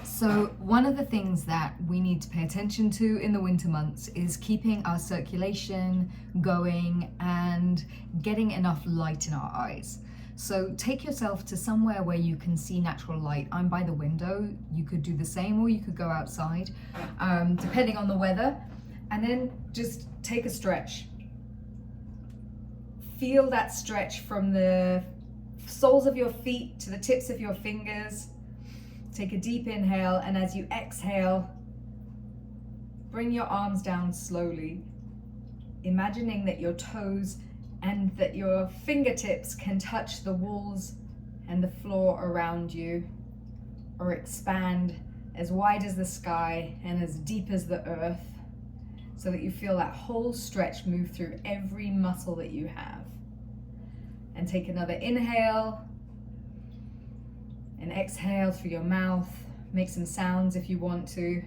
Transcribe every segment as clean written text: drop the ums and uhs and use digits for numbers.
So one of the things that we need to pay attention to in the winter months is keeping our circulation going and getting enough light in our eyes. So take yourself to somewhere where you can see natural light. I'm by the window. You could do the same, or you could go outside, depending on the weather. And then just take a stretch. Feel that stretch from the soles of your feet to the tips of your fingers. Take a deep inhale, and as you exhale, bring your arms down slowly, imagining that your toes and that your fingertips can touch the walls and the floor around you, or expand as wide as the sky and as deep as the earth, so that you feel that whole stretch move through every muscle that you have. And take another inhale and exhale through your mouth. Make some sounds if you want to.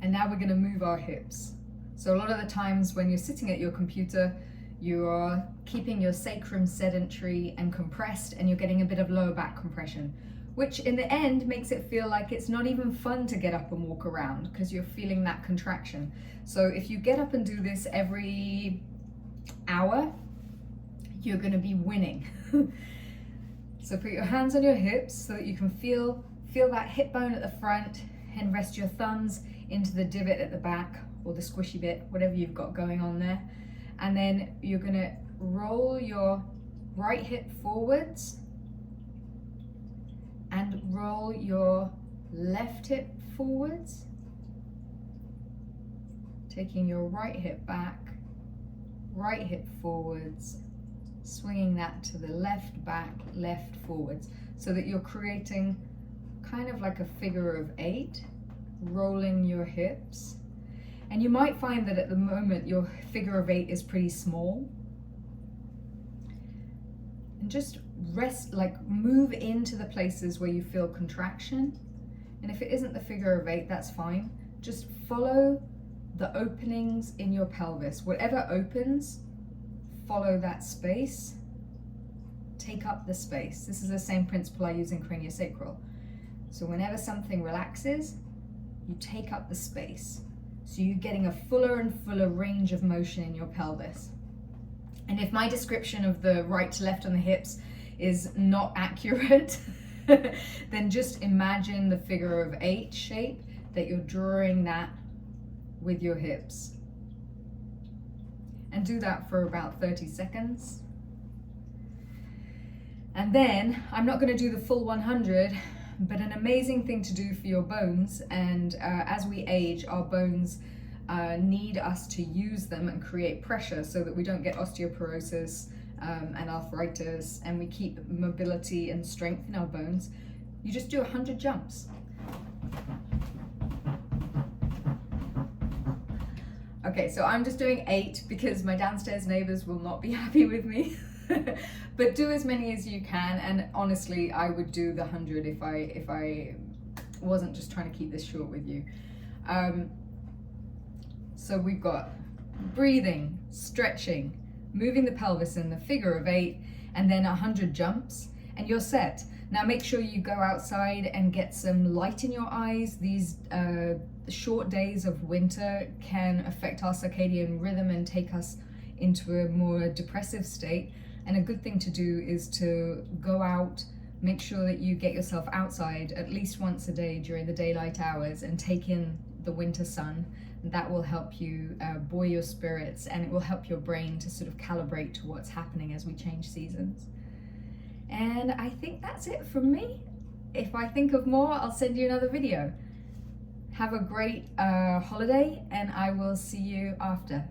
And now we're going to move our hips. So a lot of the times when you're sitting at your computer, you're keeping your sacrum sedentary and compressed, and you're getting a bit of lower back compression, which in the end makes it feel like it's not even fun to get up and walk around because you're feeling that contraction. So if you get up and do this every hour, you're going to be winning. So put your hands on your hips so that you can feel that hip bone at the front, and rest your thumbs into the divot at the back, or the squishy bit, whatever you've got going on there. And then you're going to roll your right hip forwards and roll your left hip forwards, taking your right hip back, right hip forwards, swinging that to the left back, left forwards, so that you're creating kind of like a figure of 8, rolling your hips. And you might find that at the moment your figure of 8 is pretty small. And just rest, like move into the places where you feel contraction. And if it isn't the figure of 8, that's fine. Just follow the openings in your pelvis. Whatever opens, follow that space, take up the space. This is the same principle I use in craniosacral. So whenever something relaxes, you take up the space. So you're getting a fuller and fuller range of motion in your pelvis. And if my description of the right to left on the hips is not accurate, then just imagine the figure of 8 shape that you're drawing that with your hips. And do that for about 30 seconds. And then, I'm not going to do the full 100, but an amazing thing to do for your bones, and as we age, our bones need us to use them and create pressure so that we don't get osteoporosis and arthritis, and we keep mobility and strength in our bones. You just do 100 jumps. Okay, so I'm just doing 8 because my downstairs neighbors will not be happy with me. But do as many as you can, and honestly, I would do the 100 if I wasn't just trying to keep this short with you. So we've got breathing, stretching, moving the pelvis in the figure of 8, and then 100 jumps, and you're set. Now make sure you go outside and get some light in your eyes. These short days of winter can affect our circadian rhythm and take us into a more depressive state. And a good thing to do is to go out, make sure that you get yourself outside at least once a day during the daylight hours and take in the winter sun. That will help you buoy your spirits, and it will help your brain to sort of calibrate to what's happening as we change seasons. And I think that's it from me. If I think of more, I'll send you another video. Have a great holiday, and I will see you after.